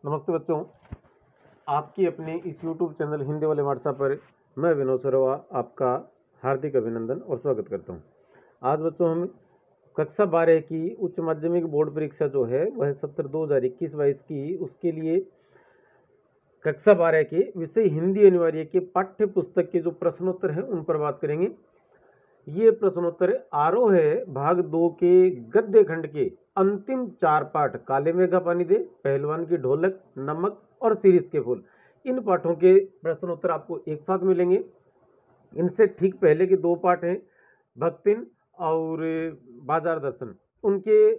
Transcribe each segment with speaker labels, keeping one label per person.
Speaker 1: नमस्ते बच्चों, आपकी अपने इस YouTube चैनल हिंदी वाले व्हाट्सएप पर मैं विनोद सरवा आपका हार्दिक अभिनंदन और स्वागत करता हूं। आज बच्चों हम कक्षा 12 की उच्च माध्यमिक बोर्ड परीक्षा जो है वह सत्र 2021-22 की, उसके लिए कक्षा 12 के विषय हिंदी अनिवार्य के पाठ्य पुस्तक के जो प्रश्नोत्तर हैं उन पर बात करेंगे। ये प्रश्नोत्तर आरोह है भाग 2 के गद्य खंड के अंतिम 4 पाठ काले मेघा पानी दे, पहलवान की ढोलक, नमक और शीरीष के फूल। इन पाठों के प्रश्नोत्तर आपको एक साथ मिलेंगे। इनसे ठीक पहले के 2 पाठ हैं भक्तिन और बाजार दर्शन। उनके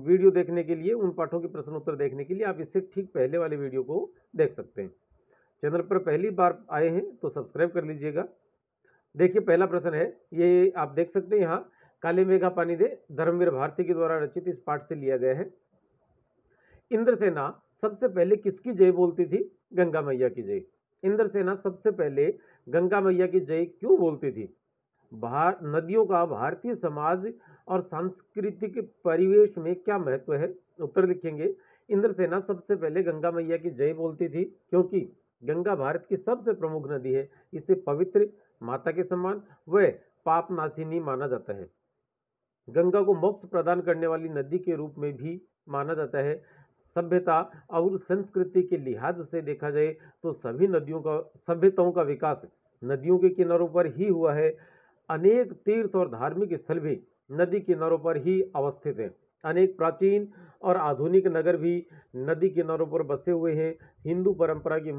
Speaker 1: वीडियो देखने के लिए, उन पाठों के प्रश्नोत्तर देखने के लिए आप इससे ठीक पहले वाले वीडियो को देख सकते हैं। चैनल पर पहली बार आए हैं तो सब्सक्राइब कर लीजिएगा। देखिए पहला प्रश्न है, ये आप देख सकते हैं यहाँ, काले मेघा पानी दे धर्मवीर भारती के द्वारा रचित इस पाठ से लिया गया है। इंद्रसेना सबसे पहले किसकी जय बोलती थी? गंगा मैया की जय। इंद्रसेना सबसे पहले गंगा मैया की जय क्यों बोलती थी? नदियों का भारतीय समाज और सांस्कृतिक परिवेश में क्या महत्व है? उत्तर लिखेंगे, इंद्रसेना सबसे पहले गंगा मैया की जय बोलती थी क्योंकि गंगा भारत की सबसे प्रमुख नदी है। इसे पवित्र, माता के समान व पाप नाशिनी माना जाता है। गंगा को मोक्ष प्रदान करने वाली नदी के रूप में भी माना जाता है। सभ्यता और संस्कृति के लिहाज से देखा जाए तो सभी सभ्यताओं का विकास नदियों के किनारों पर ही हुआ है। अनेक तीर्थ और धार्मिक स्थल भी नदी किनारों पर ही अवस्थित हैं। अनेक प्राचीन और आधुनिक नगर भी नदी किनारों पर बसे हुए हैं। हिंदू परंपरा के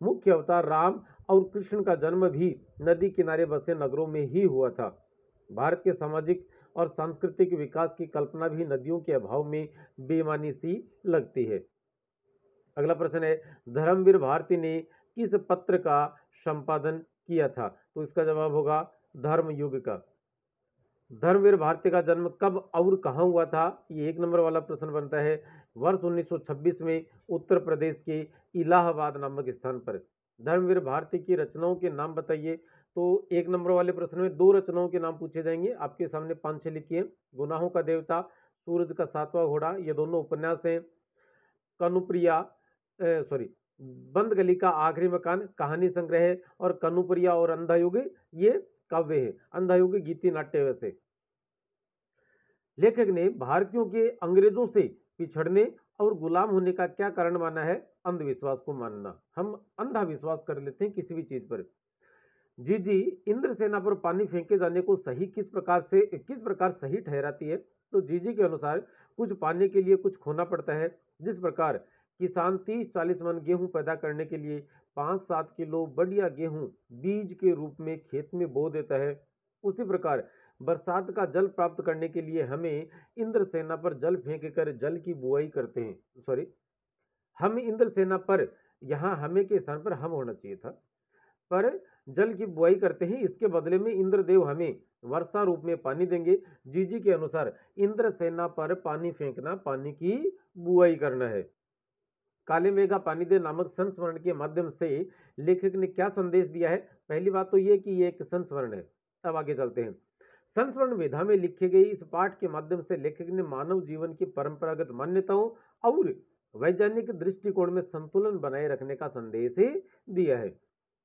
Speaker 1: मुख्य अवतार राम और कृष्ण का जन्म भी नदी किनारे बसे नगरों में ही हुआ था। भारत के सामाजिक और सांस्कृतिक विकास की कल्पना भी नदियों के अभाव में बेमानी सी लगती है। अगला प्रश्न है, धर्मवीर भारती ने किस पत्र का संपादन किया था? तो इसका जवाब होगा धर्मयुग का। धर्मवीर भारती का जन्म कब और कहां हुआ था? ये 1 नंबर वाला प्रश्न बनता है। वर्ष 1926 में उत्तर प्रदेश के इलाहाबाद नामक स्थान पर। धर्मवीर भारती की रचनाओं के नाम बताइए। तो 1 नंबर वाले प्रश्न में 2 रचनाओं के नाम पूछे जाएंगे। आपके सामने 5-6 लिखिए। गुनाहों का देवता, सूरज का 7वां घोड़ा, ये दोनों उपन्यास हैं। बंद गली का आखिरी मकान कहानी संग्रह है। और कनुप्रिया और अंधा युग ये काव्य है। अंधा युग गीति नाट्य वैसे। लेखक ने भारतीयों के अंग्रेजों से पिछड़ने और गुलाम होने का क्या कारण माना है? अंधविश्वास को मानना। हम अंधा विश्वास कर लेते हैं किसी भी चीज पर। जी इंद्रसेना पर पानी फेंके जाने को किस प्रकार सही ठहराती है? तो जी के अनुसार कुछ पाने के लिए कुछ खोना पड़ता है। जिस प्रकार किसान 30-40 मन गेहूं पैदा करने के लिए 5-7 किलो बढ़िया गेहूं बीज के रूप में खेत में बो देता है, उसी प्रकार बरसात का जल प्राप्त करने के लिए हमें इंद्रसेना पर जल फेंक कर जल की बुआई करते हैं। हम इंद्रसेना पर, यहाँ हमें के स्थान पर हम होना चाहिए था, पर जल की बुआई करते हैं। इसके बदले में इंद्रदेव हमें वर्षा रूप में पानी देंगे। जी के अनुसार इंद्रसेना पर पानी फेंकना पानी की बुआई करना है। काले मेघा पानी दे नामक संस्मरण के माध्यम से लेखक ने क्या संदेश दिया है? पहली बात तो ये कि ये एक संस्मरण है। अब आगे चलते हैं। संस्मरण विधा में लिखे गए इस पाठ के माध्यम से लेखक ने मानव जीवन की परंपरागत मान्यताओं और वैज्ञानिक दृष्टिकोण में संतुलन बनाए रखने का संदेश दिया है।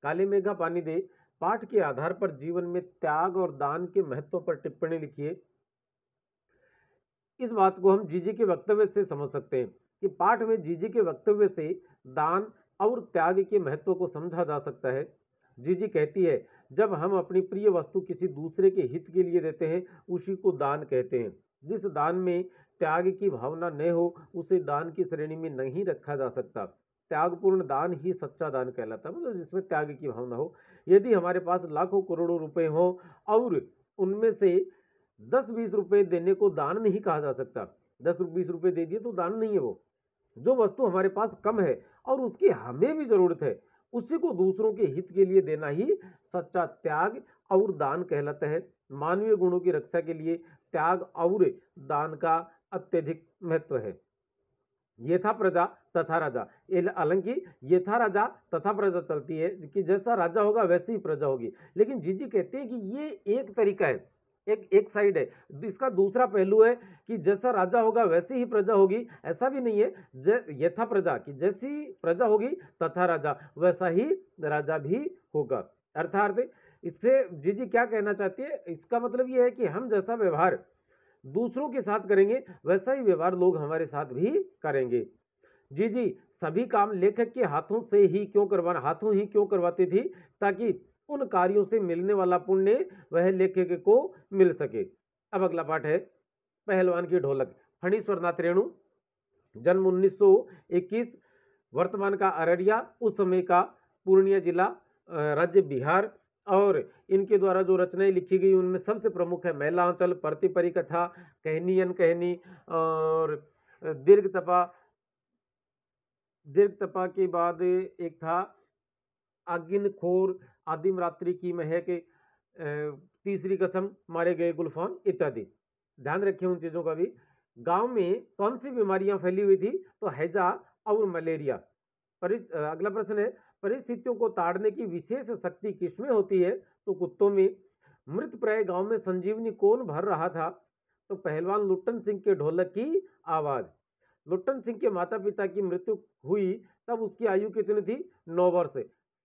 Speaker 1: काले मेघा पानी दे पाठ के आधार पर जीवन में त्याग और दान के महत्व पर टिप्पणी लिखिए। इस बात को हम जीजी के वक्तव्य से समझ सकते हैं कि पाठ में जीजी के वक्तव्य से दान और त्याग के महत्व को समझा जा सकता है। जीजी कहती है, जब हम अपनी प्रिय वस्तु किसी दूसरे के हित के लिए देते हैं उसी को दान कहते हैं। जिस दान में त्याग की भावना न हो उसे दान की श्रेणी में नहीं रखा जा सकता। त्यागपूर्ण दान ही सच्चा दान कहलाता है, मतलब जिसमें त्याग की भावना हो। यदि हमारे पास लाखों करोड़ों रुपए हो और उनमें से 10-20 रुपए देने को दान नहीं कहा जा सकता। 10-20 रुपए दे दिए तो दान नहीं है। वो जो वस्तु हमारे पास कम है और उसकी हमें भी जरूरत है, उसी को दूसरों के हित के लिए देना ही सच्चा त्याग और दान कहलाता है। मानवीय गुणों की रक्षा के लिए त्याग और दान का अत्यधिक महत्व है। यथा प्रजा तथा राजा, हालांकि यथा राजा तथा प्रजा चलती है कि जैसा राजा होगा वैसी ही प्रजा होगी, लेकिन जीजी कहते हैं कि ये एक तरीका है एक एक साइड है। इसका दूसरा पहलू है कि जैसा राजा होगा वैसी ही प्रजा होगी, ऐसा भी नहीं है। यथा प्रजा की जैसी प्रजा होगी तथा राजा, वैसा ही राजा भी होगा। अर्थात इससे जी क्या कहना चाहती है, इसका मतलब ये है कि हम जैसा व्यवहार दूसरों के साथ करेंगे वैसा ही व्यवहार लोग हमारे साथ भी करेंगे। जी सभी काम लेखक के हाथों ही क्यों करवाती थी, ताकि उन कार्यों से मिलने वाला पुण्य वह लेखक को मिल सके। अब अगला पाठ है पहलवान की ढोलक। फणीश्वर नाथ रेणु, जन्म 1921, वर्तमान का अररिया, उस समय का पूर्णिया जिला, राज्य बिहार। और इनके द्वारा जो रचनाएं लिखी गई उनमें सबसे प्रमुख है मैलांचल, परति परिकथा, कहनीयन कहनी और दीर्घ तपा के बाद एक था आगिन खोर, आदिम रात्रि की महक, तीसरी कसम, मारे गए गुलफाम इत्यादि। ध्यान रखें उन चीजों का भी। गांव में कौन सी बीमारियां फैली हुई थी, तो हैजा और मलेरिया। अगला प्रश्न है परिस्थितियों को ताड़ने की विशेष शक्ति किसमें होती है, तो कुत्तों में। मृत प्राय गांव में संजीवनी कौन भर रहा था, तो पहलवान लुट्टन सिंह के ढोलक की आवाज। लुट्टन सिंह के माता पिता की मृत्यु हुई तब उसकी आयु कितनी थी, 9 वर्ष।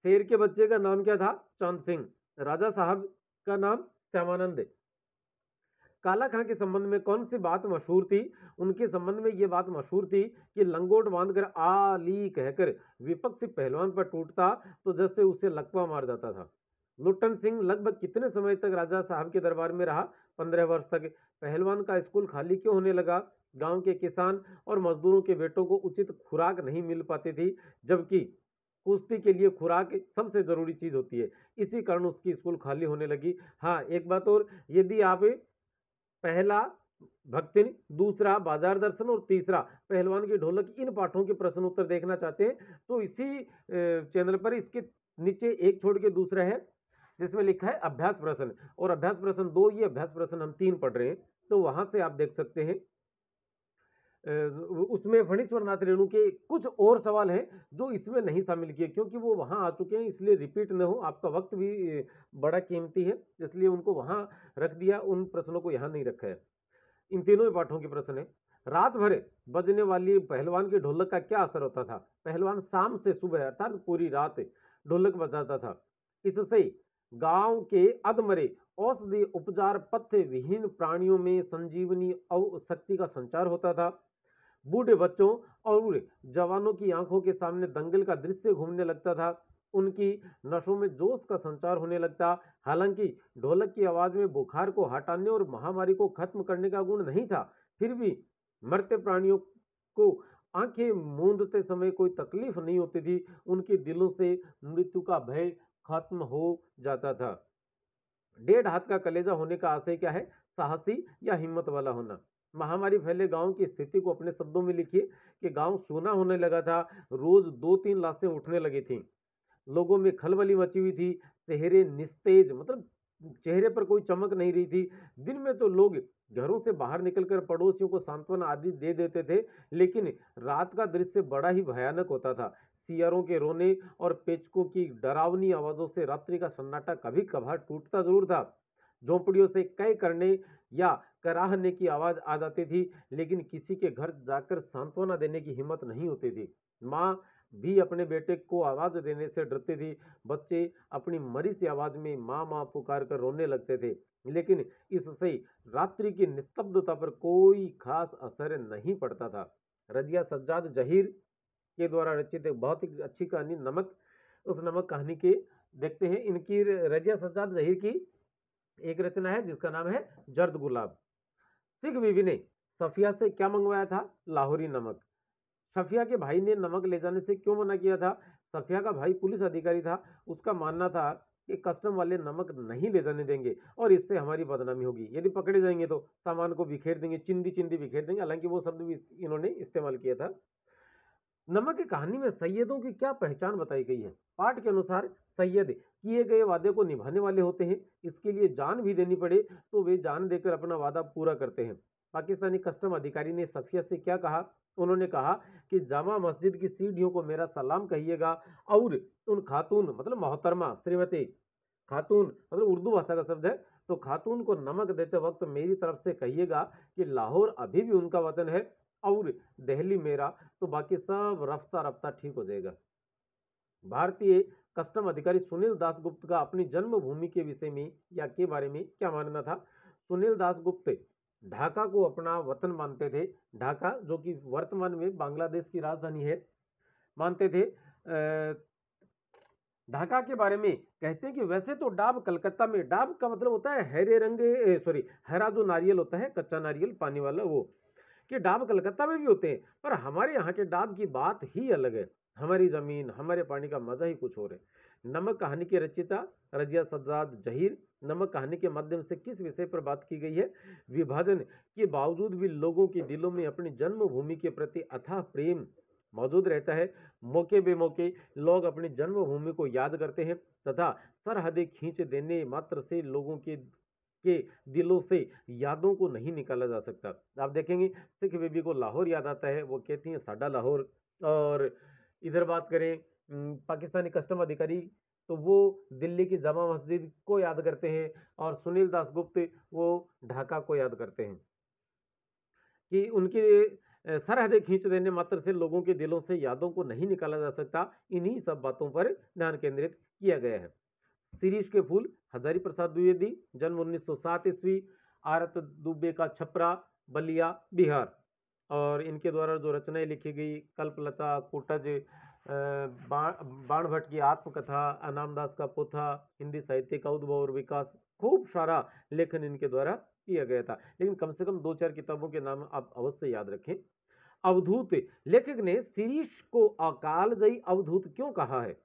Speaker 1: शेर के बच्चे का नाम क्या था, चांद सिंह। राजा साहब का नाम श्यामानंद। काला खां के संबंध में कौन सी बात मशहूर थी, उनके संबंध में यह बात मशहूर थी कि लंगोट बांधकर आली कहकर विपक्षी पहलवान पर टूटता तो जैसे उसे लकवा मार जाता था। लुट्टन सिंह लगभग कितने समय तक राजा साहब के दरबार में रहा, 15 वर्ष तक। पहलवान का स्कूल खाली क्यों होने लगा, गांव के किसान और मजदूरों के बेटों को उचित खुराक नहीं मिल पाती थी, जबकि कुश्ती के लिए खुराक सबसे जरूरी चीज होती है, इसी कारण उसकी स्कूल खाली होने लगी। हाँ एक बात और, यदि आप पहला भक्तिन, दूसरा बाजार दर्शन और तीसरा पहलवान की ढोलक इन पाठों के प्रश्न उत्तर देखना चाहते हैं तो इसी चैनल पर इसके नीचे एक छोड़ के दूसरा है जिसमें लिखा है अभ्यास प्रश्न, और अभ्यास प्रश्न 2, ये अभ्यास प्रश्न हम 3 पढ़ रहे हैं, तो वहां से आप देख सकते हैं। उसमें फणीश्वर नाथ रेणु के कुछ और सवाल हैं जो इसमें नहीं शामिल किए, क्योंकि वो वहां आ चुके हैं, इसलिए रिपीट न हो, आपका वक्त भी बड़ा कीमती है, इसलिए उनको वहां रख दिया, उन प्रश्नों को यहां नहीं रखा है। इन तीनों पाठों के प्रश्न है। रात भर बजने वाली पहलवान के ढोलक का क्या असर होता था, पहलवान शाम से सुबह अर्थात पूरी रात ढोलक बजाता था। इससे गांव के अधमरे औषधि उपचार पथ्य विहीन प्राणियों में संजीवनी और शक्ति का संचार होता था। बूढ़े बच्चों और जवानों की आंखों के सामने दंगल का दृश्य घूमने लगता था, उनकी नसों में जोश का संचार होने लगता। हालांकि ढोलक की आवाज में बुखार को हटाने और महामारी को खत्म करने का गुण नहीं था, फिर भी मरते प्राणियों को आंखें मूंदते समय कोई तकलीफ नहीं होती थी, उनके दिलों से मृत्यु का भय खत्म हो जाता था। 1.5 हाथ का कलेजा होने का आशय क्या है, साहसी या हिम्मत वाला होना। महामारी फैले गांव की स्थिति को अपने शब्दों में लिखिए कि गांव सूना होने लगा था, रोज 2-3 लाशें उठने लगी थी, लोगों में खलबली मची हुई थी, चेहरे निस्तेज मतलब चेहरे पर कोई चमक नहीं रही थी। दिन में तो लोग घरों से बाहर निकलकर पड़ोसियों को सांत्वना आदि दे देते थे, लेकिन रात का दृश्य बड़ा ही भयानक होता था। सियारों के रोने और पेचकों की डरावनी आवाजों से रात्रि का सन्नाटा कभी कभार टूटता जरूर था। झोंपड़ियों से कै करने या कराहने की आवाज आ जाती थी, लेकिन किसी के घर जाकर सांत्वना देने की हिम्मत नहीं होती थी। माँ भी अपने बेटे को आवाज देने से डरती थी। बच्चे अपनी मरी सी आवाज में माँ माँ पुकार कर रोने लगते थे, लेकिन इससे रात्रि की निस्तब्धता पर कोई खास असर नहीं पड़ता था। रजिया सज्जाद जहीर के द्वारा रचित एक बहुत ही अच्छी कहानी नमक, उस नमक कहानी के देखते हैं। इनकी रजिया सज्जाद जहीर की एक रचना है जिसका नाम है जर्द गुलाब। सिख बीवी ने सफिया से क्या मंगवाया था, लाहौरी नमक। सफिया के भाई ने नमक ले जाने से क्यों मना किया था, सफिया का भाई पुलिस अधिकारी था, उसका मानना था कि कस्टम वाले नमक नहीं ले जाने देंगे और इससे हमारी बदनामी होगी, यदि पकड़े जाएंगे तो सामान को बिखेर देंगे, चिंदी चिंदी बिखेर देंगे, हालांकि वो शब्द भी इन्होंने इस्तेमाल किया था। नमक की कहानी में सैयदों की क्या पहचान बताई गई है, पाठ के अनुसार सैयद किए गए वादे को निभाने वाले होते हैं, इसके लिए जान भी देनी पड़े तो वे जान देकर अपना वादा पूरा करते हैं। पाकिस्तानी कस्टम अधिकारी ने सफिया से क्या कहा, उन्होंने कहा कि जामा मस्जिद की सीढ़ियों को मेरा सलाम कहिएगा और उन खातून मतलब मोहतरमा श्रीमती खातून मतलब उर्दू भाषा का शब्द है, तो खातून को नमक देते वक्त मेरी तरफ से कहिएगा कि लाहौर अभी भी उनका वतन है और दिल्ली मेरा, तो बाकी सब रफ्ता रफ्ता ठीक हो जाएगा। भारतीय कस्टम अधिकारी सुनील दासगुप्त का अपनी जन्मभूमि के विषय में या के बारे में क्या मानना था? सुनील दासगुप्त ढाका को अपना वतन मानते थे। ढाका जो कि वर्तमान में बांग्लादेश की राजधानी है, मानते थे। ढाका के बारे में कहते हैं कि वैसे तो डाब कलकत्ता में, डाब का मतलब होता है हरे रंग, हरा जो नारियल होता है, कच्चा नारियल पानी वाला, वो कि डाब कलकत्ता में भी होते हैं, पर हमारे यहाँ के डाब की बात ही अलग है। हमारी जमीन, हमारे पानी का मजा ही कुछ और है। नमक कहानी के रचयिता रजिया सज्जाद जहीर, नमक कहानी के माध्यम से किस विषय पर बात की गई है? विभाजन के बावजूद भी लोगों के दिलों में अपनी जन्मभूमि के प्रति अथाह प्रेम मौजूद रहता है। मौके बेमौके लोग अपनी जन्मभूमि को याद करते हैं तथा सरहदें खींच देने मात्र से लोगों के दिलों से यादों को नहीं निकाला जा सकता। आप देखेंगे सिख बीबी को लाहौर याद आता है, वो कहती हैं साडा लाहौर। और इधर बात करें पाकिस्तानी कस्टम अधिकारी, तो वो दिल्ली की जामा मस्जिद को याद करते हैं, और सुनील दासगुप्त वो ढाका को याद करते हैं कि उनकी सरहदें खींच देने मात्र से लोगों के दिलों से यादों को नहीं निकाला जा सकता। इन्हीं सब बातों पर ध्यान केंद्रित किया गया है। शिरीष के फूल हजारी प्रसाद द्विवेदी, जन्म 1907 ईस्वी, आरत दुबे का छपरा, बलिया, बिहार। और इनके द्वारा जो रचनाएं लिखी गई, कल्पलता, कुटज, बाण भट्ट की आत्मकथा, अनामदास का पोथा, हिंदी साहित्य का उद्भव और विकास, खूब सारा लेखन इनके द्वारा किया गया था। लेकिन कम से कम 2-4 किताबों के नाम आप अवश्य याद रखें। अवधूत, लेखक ने शिरीष को अकालजयी अवधूत क्यों कहा है?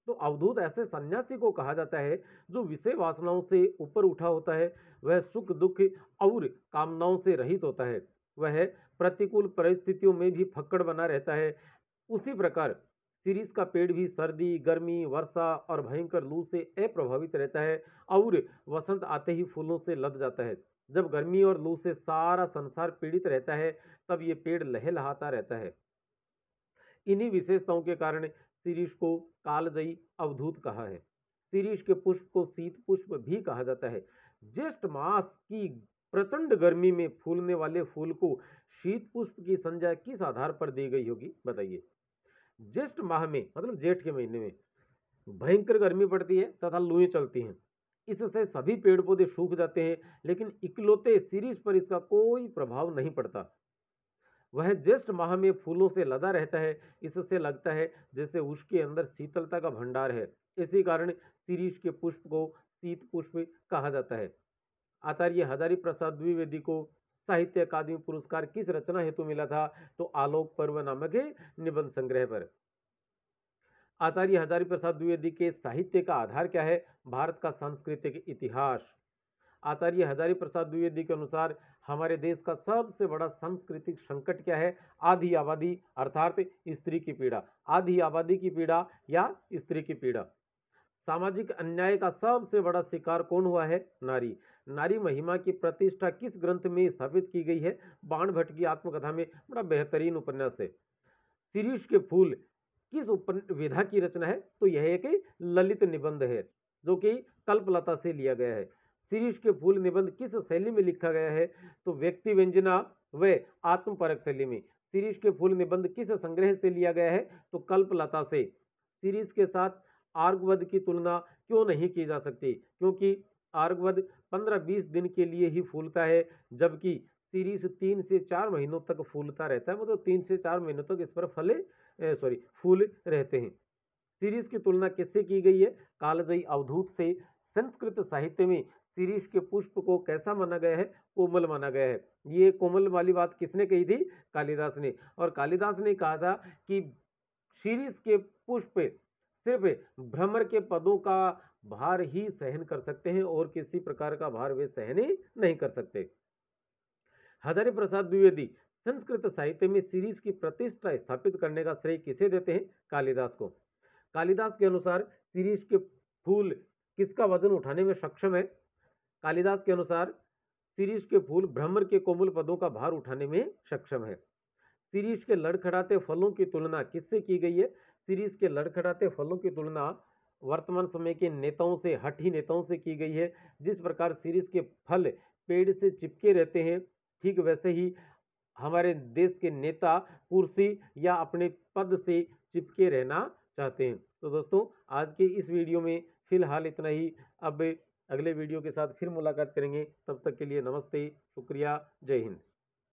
Speaker 1: तो अवधूत ऐसे सन्यासी को कहा जाता है जो विषय वासनाओं से ऊपर उठा होता है। वह सुख दुख और कामनाओं से रहित होता है। वह प्रतिकूल परिस्थितियों में भी फक्कड़ बना रहता है। उसी प्रकार शिरीष का पेड़ भी सर्दी, गर्मी, वर्षा और भयंकर लू से अप्रभावित रहता है और वसंत आते ही फूलों से लद जाता है। जब गर्मी और लू से सारा संसार पीड़ित रहता है, तब ये पेड़ लहलहाता रहता है। इन्हीं विशेषताओं के कारण शिरीष को कालजयी अवधूत कहा है। शिरीष के पुष्प को शीत पुष्प भी कहा जाता है। ज्येष्ठ मास की प्रचंड गर्मी में फूलने वाले फूल को शीत पुष्प की संज्ञा किस आधार पर दी गई होगी, बताइए? ज्येष्ठ माह में, मतलब जेठ के महीने में भयंकर गर्मी पड़ती है तथा लूएं चलती हैं। इससे सभी पेड़ पौधे सूख जाते हैं, लेकिन इकलौते शिरीष पर इसका कोई प्रभाव नहीं पड़ता। वह ज्येष्ठ माह में फूलों से लदा रहता है। इससे लगता है जैसे उसके अंदर शीतलता का भंडार है। इसी कारण शिरीष के पुष्प को शीत पुष्प कहा जाता है। आचार्य हजारी प्रसाद द्विवेदी को साहित्य अकादमी पुरस्कार किस रचना हेतु मिला था? तो आलोक पर्व नामक निबंध संग्रह पर। आचार्य हजारी प्रसाद द्विवेदी के साहित्य का आधार क्या है? भारत का सांस्कृतिक इतिहास। आचार्य हजारी प्रसाद द्विवेदी के अनुसार हमारे देश का सबसे बड़ा सांस्कृतिक संकट क्या है? आधी आबादी अर्थात स्त्री की पीड़ा। आधी आबादी की पीड़ा या स्त्री की पीड़ा। सामाजिक अन्याय का सबसे बड़ा शिकार कौन हुआ है? नारी। नारी महिमा की प्रतिष्ठा किस ग्रंथ में स्थापित की गई है? बाण भट्ट की आत्मकथा में। बड़ा बेहतरीन उपन्यास है। शिरीष के फूल किस विधा की रचना है? तो यह एक ललित निबंध है जो कि कल्पलता से लिया गया है। शिरीष के फूल निबंध किस शैली में लिखा गया है? तो व्यक्ति व्यंजना व आत्मपरक शैली में। शिरीष के फूल निबंध किस संग्रह से लिया गया है? तो कल्पलता से। शिरीष के साथ आर्गवद की तुलना क्यों नहीं की जा सकती? क्योंकि आर्गवद 15-20 दिन के लिए ही फूलता है, जबकि शिरीष 3 से 4 महीनों तक फूलता रहता है। मतलब 3 से 4 महीनों तक इस पर फूल रहते हैं। शिरीष की तुलना किससे की गई है? कालजयी अवधूत से। संस्कृत साहित्य में शिरीष के पुष्प को कैसा माना गया है? कोमल माना गया है। ये कोमल वाली बात किसने कही थी? कालिदास ने। और कालिदास ने कहा था कि शिरीष के पुष्प सिर्फ भ्रमर के पदों का भार ही सहन कर सकते हैं और किसी प्रकार का भार वे सहन नहीं कर सकते। हजारी प्रसाद द्विवेदी संस्कृत साहित्य में शिरीष की प्रतिष्ठा स्थापित करने का श्रेय किसे देते हैं? कालिदास को। कालिदास के अनुसार शिरीष के फूल किसका वजन उठाने में सक्षम है? कालिदास के अनुसार शिरीष के फूल भ्रमर के कोमल पदों का भार उठाने में सक्षम है। शिरीष के लड़खड़ाते फलों की तुलना किससे की गई है? शिरीष के लड़खड़ाते फलों की तुलना वर्तमान समय के नेताओं से, हठी नेताओं से की गई है। जिस प्रकार शीरीष के फल पेड़ से चिपके रहते हैं, ठीक वैसे ही हमारे देश के नेता कुर्सी या अपने पद से चिपके रहना चाहते हैं। तो दोस्तों, आज के इस वीडियो में फिलहाल इतना ही। अब अगले वीडियो के साथ फिर मुलाकात करेंगे। तब तक के लिए नमस्ते, शुक्रिया, जय हिंद।